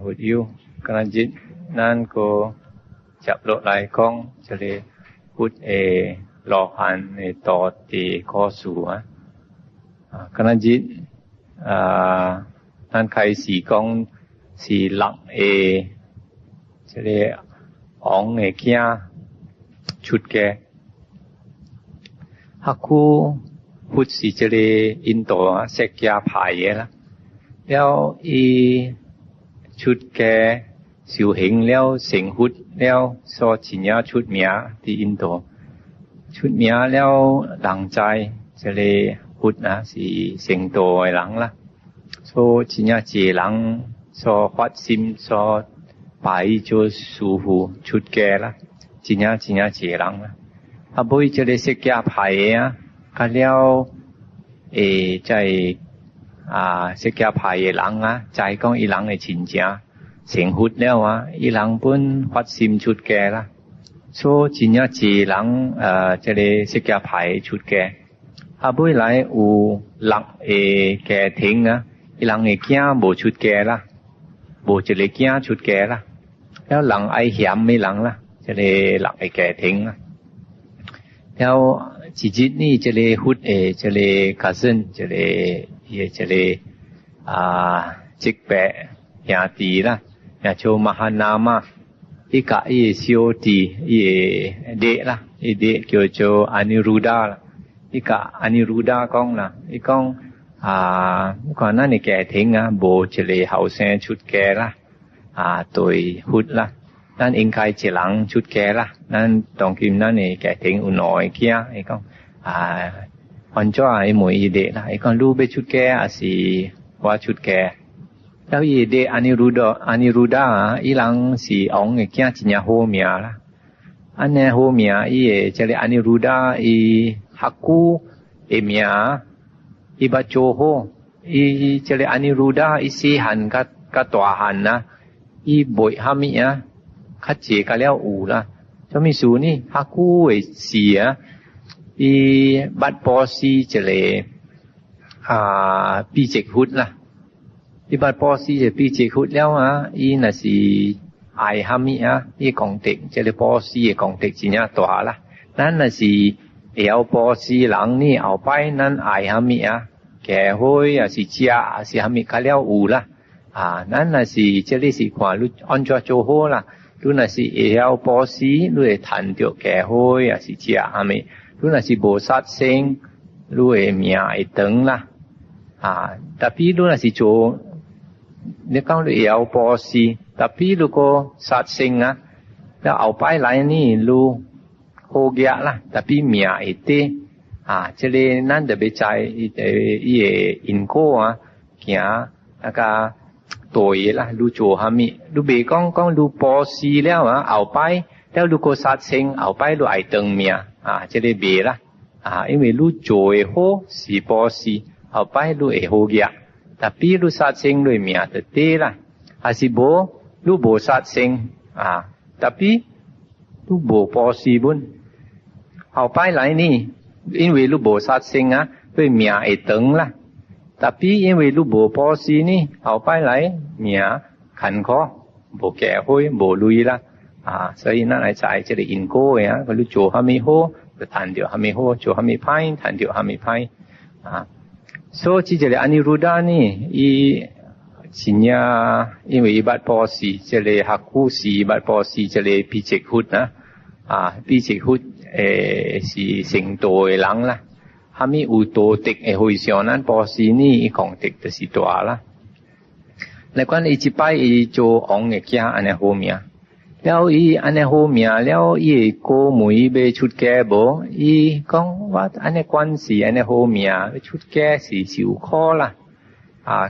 หุดอยู่กำลังจิตนั่นก็จับโลหลายกองจะเลยพุดรอหันต่อตีข้อสู่กำลังจิตนั่นใคร4กอง4หลักจะเลยอ๋องเกียชุดแกฮักคูพุดสิจะเลยอินตัวเสกยาผายละแล้วชุดแกสิวหิงแล้วเสียงหุดแล้วซอจิญญาชุดเมียที่อินโดชุดเมียแล้วหลังใจจะเลยหุดนะสิเสียงโตไว้หลังละโซจิญญาเจหลังซอฟัดซิมซอไปโจสูหูชุดแกละจิญญาเจหลังละอะบุยจะเลยเสกยาไผก็แล้วใจเสกยาไผหลังใจของอีหลังจิญญาเสียงหุดแล้วอีหลังเพิ่นฟัดซิมชุดแกละโซจิญญาจีหลังจะได้สิกยาไผชุดแกอาบุยหลายอูหลักแกทิ้งอีหลังเกียบ่ชุดแกละบ่จะเลยเกียชุดแกละแล้วหลังไอเหียมไม่หลังละจะได้หลักแกทิ้งแล้วจิตนี่จะเลยหุดจะเลยกะซึนจะเลยจิกแปะยาตีละya cho mahanama ika sioti de la de kyo cho aniruddha la ika aniruddha kong la ikongก่อนนั้นนี่แกทิ้งโบจะเลยเฮาแซชุดแกละตัวหุดละนั่นเองใครเจหลังชุดแกละนั่นตองกิมนั่นนี่แกทิ้งอุหน่อยเกียไอ้ก้องอันจ้าไอ้หมวยเดละไอ้ก้องรู้ไปชุดแกสิว่าชุดแกแล้วเดอานิรุดาอีหลังสิอองเกียจิญญาโฮเมียละอันเนโฮเมียจะเลยอานิรุดาฮักกูเมียบาโจโฮจะเลยอานิรุดาสิหันกะตัวหันนะบ่อยหามิคัดเจกะแล้วอูละจะมีสูนี่ฮักกูเสียบัดปอซีจะเลยปีเจกหุดละที่บัดปอซีจะปีเจกหุดแล้วน่ะสิไอหามิของเต็กจะเลยปอซีของเต็กจิญญาตัวละนั่นน่ะสิเอาปอซีหลังนี่เอาไปนั้นไอหามิแก่ห้อยสิเจียสิหามิกะแล้วอูละนั่นน่ะสิจะเลยสิขวาลุอันโจโฮละรู้น่ะสิเอาปอซีด้วยทันเดียวแก่ห้อยสิเจียหามิรู้น่ะสิโบสัตเซงรู้เมียไอตึงละtapi lu nasi jo ni kang luเอาปอซีtapi luก็สัตว์สิงแล้วเอาไปหลายนี่luโฮเกียละtapiเมียไอเตจะเลยนั่นเดบิใจอินโกเกียแล้วก็ตัวละลูโจหามิลูเบกองลูปอซีแล้วเอาไปแล้วลูก็สัตว์สิงเอาไปลูไอตึงเมียจะเลยเบละ因为ลูโจโฮสีปอซีเอาไปลูโฮเกียtapi lu sát sinh lui mia te te la asibo lu bo sát sinh tapi lu bo po si bun เอาไปหลายนี่因为lu bo sát sinh lui mia ai teng la tapi因为lu bo po si ni เอาไปหลาย mia ขันคอบ่แก่ห้อยบ่ลุยละ所以นั่นไอ้ใจจะได้อินโกก็luโจหามิโฮก็ทันเดียวหามิโฮโจหามิไผทันเดียวหามิไผso ci jale aniruddha ni sinya因为ibat posi jale hakusi ibat posi jale picek hut picek hut si sing to lang la hami uto tek hoi xiao nan posi ni kong tek de si to la la kwan chi pai jo ong kya ane ho mia แล้วอันนี้โฮเมียแล้วโกมุยเบชุดแกบ่ก้องว่าอันนี้กวนสีอันนี้โฮเมียชุดแกสีสิวคอละ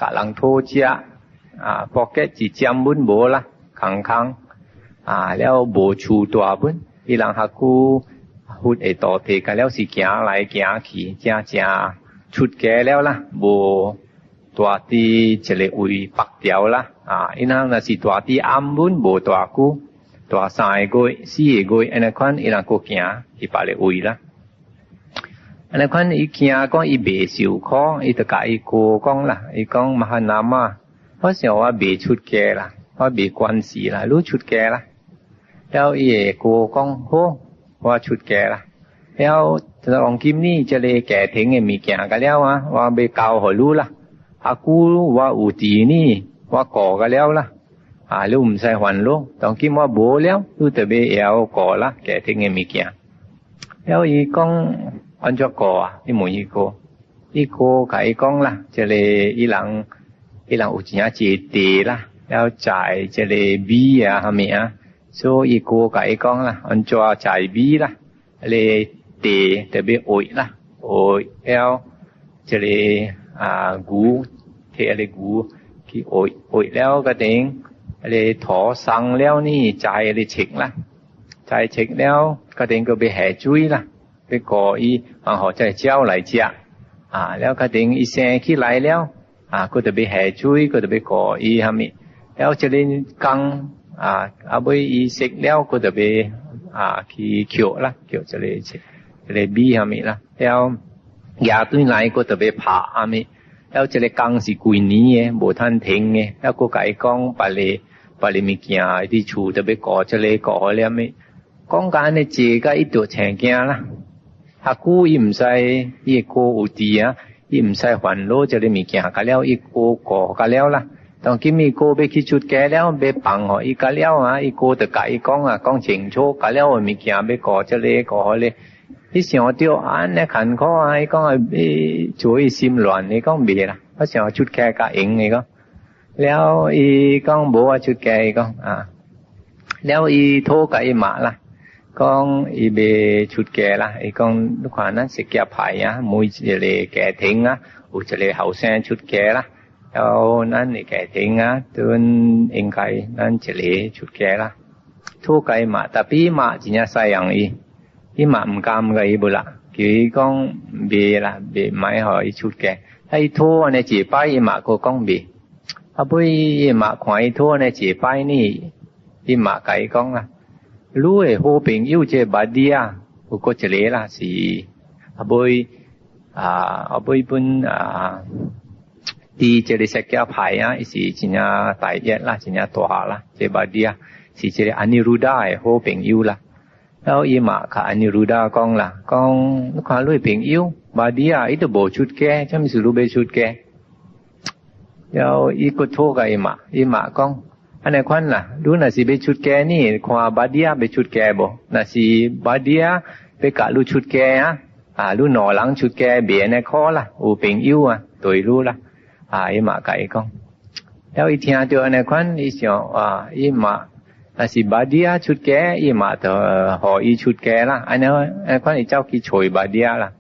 กะลังโทเจียปอกแกจิจำบุญบ่ละคังแล้วบ่ชูตัวบุญอีหลังฮักกูหุดต่อเทกันแล้วสิเกียหลายเกียขี่จ้าชุดแกแล้วล่ะบ่ตัวที่จะเลยอุยปักเดียวละอีนางน่ะสิตัวที่อัมบุญบ่ตัวกูตัวสายโกยสีโกยอันนั้นคนอีหลังก็เกียอีปาเลยอุยละอันนั้นคนอีเกียก็อีเบสิวคออีตะกะอีโกกองละอีกองมหานามา เพราะเสียว่าเบชุดแกล่ะว่าเบกวนสีล่ะรู้ชุดแกล่ะแล้วอีโกกองโหว่าชุดแกล่ะแล้วลองกิมนี่จะเลยแก่ถึงมีแก่กันแล้วว่าเบเกาหอรู้ล่ะอากูว่าอูตีนี่ว่าก่อกันแล้วล่ะลุ่มใส่หวันลงต้องกิมว่าโบแล้วรู้แต่เบเอวก่อละแก่ถึงมีแก่แล้วอีกองอันจะก่ออีหมูอีโกกับอีกองล่ะจะเลยอีหลังอุจญาเจตีล่ะแล้วจ่ายจะเลยบีหามีโซอีโกกับอีกองล่ะอันจะจ่ายบีล่ะเลยเตแต่เบโอยล่ะโอยแล้วจะเลยกูเทอะไรกูที่โอยแล้วก็เด้งเลยถอสังแล้วนี่จ่ายอะไรเช็คล่ะจ่ายเช็คแล้วก็เด้งก็ไปแห่จุ้ยล่ะไปก่ออีหอใจเจ้าไหลเจียแล้วก็เด้งอีแสงขี้ไหลแล้วก็จะไปแห่จุ้ยก็จะไปก่ออีหามิแล้วจะเล่นกังเอาไปอีเช็คแล้วก็จะไปขี้เขียวล่ะเขียวจะเลยบีหามิล่ะแล้วยาตุ้ยไหลก็จะไปผ่าหามิแล้วจะเลยกังสิกุยนี้บ่ทันเทงแล้วก็ไก่กองปะเลมิเกียที่ชูจะไปก่อจะเลยก่อแล้วไม่กองการในเจก็อีตัวแฉงเกียล่ะถ้ากูอิ่มใส่อีโกอุตีอิ่มใส่หวันโลจะเลยมีเกียก็แล้วอีโกก่อก็แล้วล่ะต้องกินมีโกไปคิดชุดแกแล้วไปปังหออีก็แล้วอีโกตะไก่กองกองเฉิงโชก็แล้วมีเกียไปก่อจะเลยก่อเลยที่เสียงเดียวในขันข้อไอ้ก็ช่วยซิมหลอนนี่ก็เบียล่ะเพราะเสียงชุดแกก็เองนี่ก็แล้วอีก็บอกว่าชุดแกก็แล้วอีโทกับอีหมาล่ะก็อีเบชุดแกล่ะอีก็ลูกค้านั้นสิแกไผ่มวยจะเลยแกถึงอุจะเลยเฮาแซนชุดแกล่ะแล้วนั้นนี่แกถึงตื่นเองไกนั้นจะเลยชุดแกล่ะโทกับอีหมาแต่พี่หมาจริงๆใส่อย่างอีหมา唔甘嘅伊不啦佢講別啦別買好伊出嘅喺拖呢自擺伊馬個講別不伊馬看伊拖呢自擺呢伊馬計講啦รู้好朋友這บัดดี有個一個啦是不本啲這裡食嘅牌是真係大一啦真係大啦這บัดดี是這裡阿尼魯達好朋友啦แล้วอีหมาค่ะอันนี้รู้ได้กองล่ะกองลูกค้าลุยเพ่งอิ่วบาดีอีตัวโบชุดแกจะมีสุรุเบชุดแกแล้วอีกโทกับอีหมากองอันไหนควันล่ะดูน่ะสิเบชุดแกนี่ควาบาดีเบชุดแกบ่น่ะสิบาดีไปกะรู้ชุดแกรู้หนอหลังชุดแกเบียในคอล่ะโอเพ่งอิ่วตัวรู้ล่ะอีหมากับอีกองแล้วอีเทียตัวอันไหนควันอีเสียวอีหมาสิบาดีชุดแกอีหมาตัวหออีชุดแกล่ะอันนั้นคนอีเจ้ากี่ช่วยบาดีล่ะ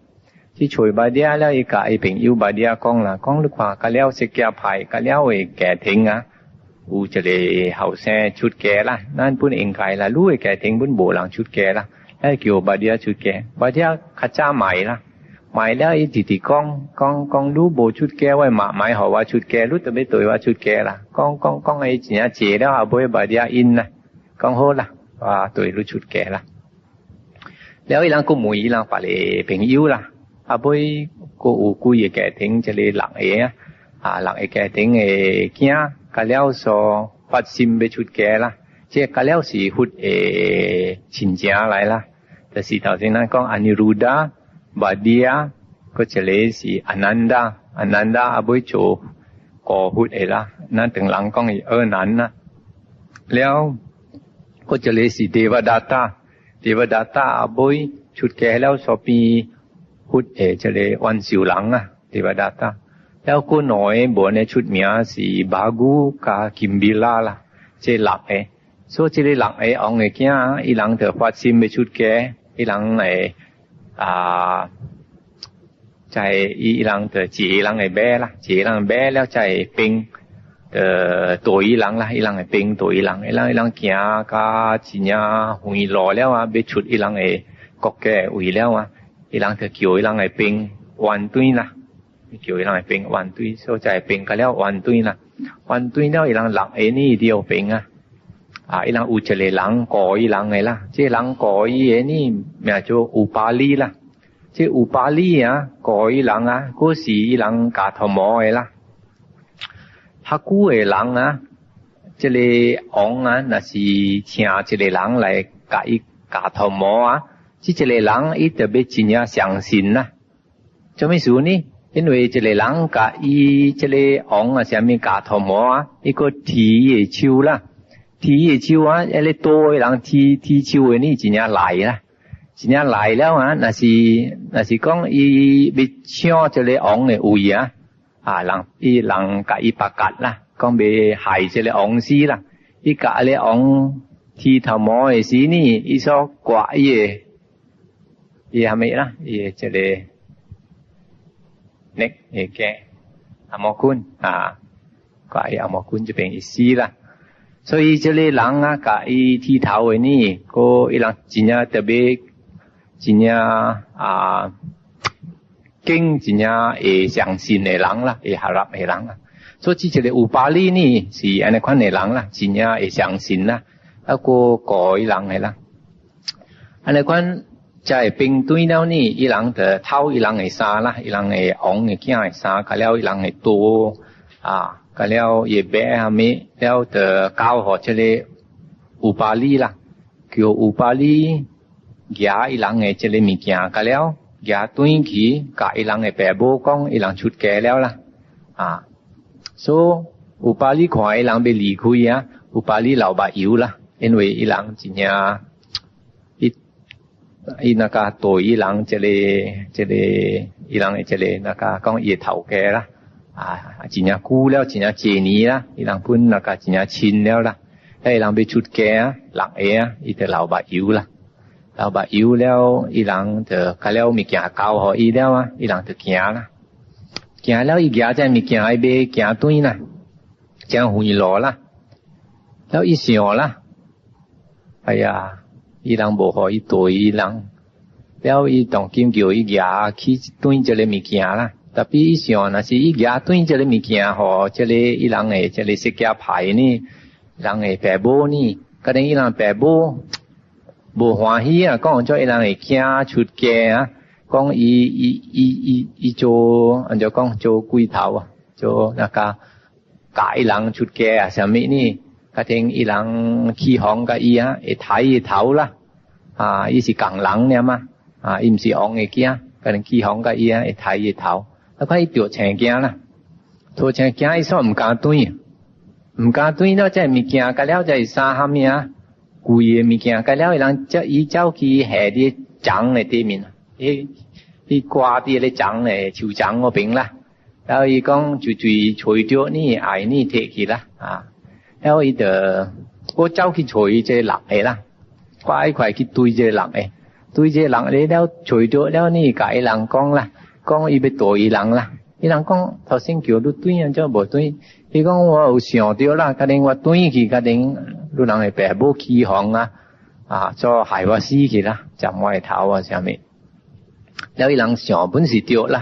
ที่ช่วยบาดีแล้วอีกะอีเพ่งอิ่วบาดีกองล่ะกองลูกขวาก็แล้วสิแกไผก็แล้วแกถึงอูจะเลยเฮาแซชุดแกล่ะนั่นพุ่นเองไกล่ะรู้แกถึงบุญโบหลังชุดแกล่ะแล้วเกี่ยวบาดีชุดแกบาดีขจ้าใหม่ล่ะใหม่แล้วอีติกองรู้โบชุดแกไว้หมาหมายหอว่าชุดแกรู้แต่ไม่ตัวว่าชุดแกล่ะกองไอ้จิญาเจแล้วบ่บาดีอินนะกองโหล่ะว่าตัวรู้ชุดแกล่ะแล้วอีหลังก็หมู่อีหลังปะเลยเพ่งอิ่วล่ะบ่ก็อูกุยแกถึงจะเลยหลังหลังแกถึงเกียก็แล้วซอปัดซิมไปชุดแกล่ะเจ๊ก็แล้วสิหุดชินเจียอะไรล่ะแต่สิตอนนั้นก็อนิรุดาบาดีก็จะเลยสิอนันดาบ่โจก็หุดล่ะนั่นถึงหลังก็นั้นนะแล้วก็จะเลยสิเทวดาตาบ่ชุดแกแล้วสอปีหุดจะเลยวันสิวหลังเทวดาตาแล้วก็หน่อยบ่ในชุดเมียสิบากูกากิมบิลาล่ะเจหลักโซจะเลยหลักอองเกียอีหลังเถอะฟัดซิมไปชุดแกอีหลังใจอีหลังเถอะจีหลังแบล่ะจีหลังแบแล้วใจปิงตัวอีหลังล่ะอีหลังปิงตัวอีหลังเกียกาจิญาหุยหล่อแล้วไปชุดอีหลังก็แก่อุยแล้วอีหลังเถอะเกี่ยวอีหลังปิงวันตุ้ยนะเกี่ยวอีหลังปิงวันตุ้ยโซใจปิงก็แล้ววันตุ้ยนะวันตุ้ยแล้วอีหลังหลักนี่เดียวปิงอีหลังอุจเลหลังก่ออีหลังไงล่ะเจหลังก่ออีนี่แม่โจอุปาลีล่ะเจอุปาลีก่ออีหลังก็สีอีหลังกาทมอไงล่ะ ฮักกูเอหลังนะจะเลยอ๋องนะน่ะสิเชียจะเลยหลัง来กะอีกะทอมออ่ะที่จะเลยหลังอีตะเบจิญญา相信นะจะไม่สูนี่因为这个人甲伊这个王啊下面甲头毛啊一个提野秋啦提野秋啊一个多的人提秋的นี่真正来啦真正来了啊那是讲伊要抢这个王的位啊人甲伊ประกาศ啦讲要害这个王死啦伊甲这个王提头毛的时นี่伊所挂伊的下面啦伊这个เน็กเอแกอมอคุณก็ไอ้อมอคุณจะเป็นอีซีล่ะ所以这里人啊甲伊剃头的นี่ก็伊人真正特别真正经真正会相信的人啦会合รับ的人啦所以这里有巴利นี่是อันนั้น款的人啦真正会相信啦แล้วก็ก่ออีหลังให้ล่ะอันนั้น款在兵队了นี่อีหลัง的เท่าอีหลังไอ้ซาละอีหลังไอ้อ๋องไอ้เกี้ยไอ้ซาก็แล้วอีหลังไอ้โตก็แล้วเยแบะหามิแล้วแต่ก้าวหอเฉลอุปาลีล่ะคืออุปาลียาอีหลังไอ้เฉลมีเกียก็แล้วยาตุ้ยขี้กะอีหลังไอ้แปโบก้องอีหลังชุดแก่แล้วล่ะso อุปาลีขออีหลังไปหลีคุยอุปาลีเหล่าบะอิวล่ะ因为อีหลังจิญญาอีนากาโตอีหลังเจเลอีหลังเจเลนากาก้องเอเฒ่าแก่ละจิญญากูแล้วจิญญาเจนีละอีหลังพุ่นนากาจิญญาชินแล้วละได้หลังไปชุดแก่หลังอีแต่เหล่าบะอิวละเหล่าบะอิวแล้วอีหลังเถอกะแล้วมีเกียเก่าหออีแล้วอีหลังเถอเกียละเกียแล้วอีเกียจะมีเกียไอเบเกียตุ้ยนะเจียงหุยหลอละแล้วอีเสียวละไอ้อีหลังบ่ขออีตัวอีหลังแล้วอีต้องกินเกี่ยวอียาขี้ตุ้ยจะเลยมีเกียล่ะแต่ปีอีเสียวน่ะสิอียาตุ้ยจะเลยมีเกียหอจะเลยอีหลังจะเลยสิกยาไผนี่หลังแปโบนี่ก็ได้อีหลังแปโบบ่欢喜讲叫อีหลังเกียชุดแก่讲อีโจอันจะ讲โจกุยเฒ่าโจนะคะกะอีหลังชุดแก่สามินี่กะเทงอีหลังขี้หองกะอีไอ้ไถเฒ่าล่ะอีสิกังหลังเนี่ยมาอิมสิอองไอ้เกียกะเทงขี้หองกะอีไอ้ไถเฒ่าแล้วก็อีตัวแฉงเกียล่ะตัวแฉงเกียอีซ้อมกาตุ้ย唔กาตุ้ยแล้วใจมีเกียกะแล้วใจซาหามีกุยมีเกียกะแล้วอีหลังจะอีเจ้าขี้แห่ดิจังในที่มินอีกว่าที่เลยจังในชิวจังก็เป็นล่ะแล้วอีกองจุยๆช่วยเดียวนี่ไอ้นี่เทขี้ล่ะแล้วอีเดอก็เจ้าขี้ช่วยเจหลักไอ้ล่ะกว่าไอ้ข่อยขี้ตุยเจหลักไอ้ตุยเจหลังเลยแล้วช่วยเดียวแล้วนี่กะไอ้หลังกองล่ะกองอีไปตัวอีหลังล่ะอีหลังกอง頭先叫ดูตุยอันเจ้าบ่ตุยอีกองว่า有想到啦กะเดงว่าตุยขี้กะเดงดูหนังไอ้แปบ่ขี้หอง做害我死去啦จำไว้เท้า下面แล้วอีหลัง想本是对啦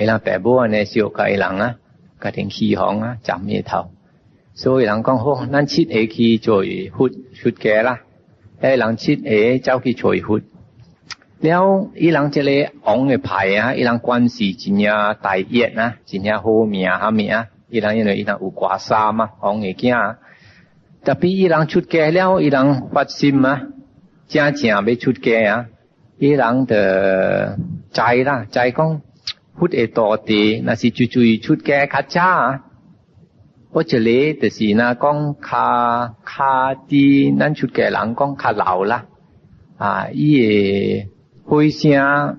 อีหลังแปบ่อันนี้เสียวกะอีหลังกะเดงขี้หองจำไม่เท่า所以人讲好咱切下去做活嘅啦แล้ว人切下走去做活แล้วอีหลังจะเลยออง嘅牌อีหลัง關係真正大熱真正好名下面อีหลัง因為อีหลัง有掛衫ออง嘅囝แต่ปีอีหลัง出家แล้วอีหลัง發心真正要出家อีหลัง的ใจ啦ใจ講พุทธต่อตี那是จุย出家較早我这里就是那讲较啲咱出家人讲较老啦伊个回声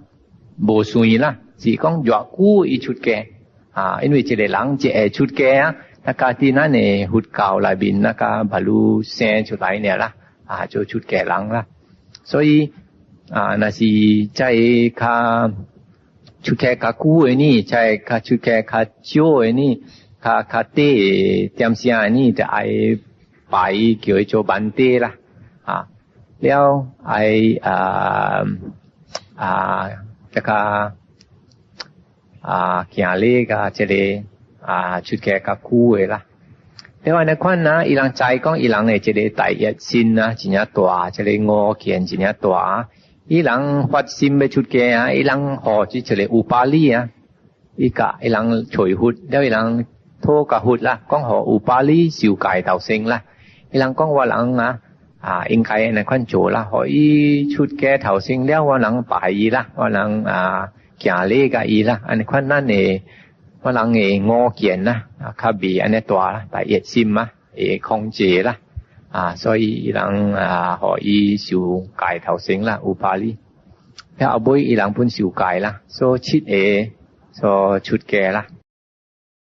无顺啦是讲越久伊出家因为这个人这会出家那个ที่นั่นเนี่ยหุดเก่าหลายบิน那个บรรลุแสง出来เนี่ย啦就出家人啦所以那是在较出家较久的นี่在较出家较少的นี่คาเต้เตรียมเสียนี่จะไอไปเกี่ยวโจบันเต้ล่ะแล้วไอจะกะเขียนเลขจะเลยชุดแก่กับคู่ล่ะแล้วในควันนะอีหลังใจก็อีหลังเนี่ยจะเลยไต่ยัดสินนะจิญญาตัวจะเลยงอเขียนจิญญาตัวอีหลังฟัดสินไปชุดแก่อีหลังห่อจะเลยอุปาลีอีกะอีหลังช่วยหุดแล้วอีหลังโท กะหุดละก้องหออุปาลีสิวกายเต่าเซ็งละอีหลังก้องว่าหลังนะอิงไกในควันโจละหออีชุดแก่เต่าเซ็งแล้วว่าหลังป่ายอีละว่าหลังเกียเลกะอีละอันควันนั่นว่าหลังงอเกียนนะคาบีอันนี้ตัวละแต่เอียดซิมมะคงเจละ所以伊人可以受戒头先啦有巴黎แล้วเอาบ่อีหลังเพิ่น受戒啦所切所出家啦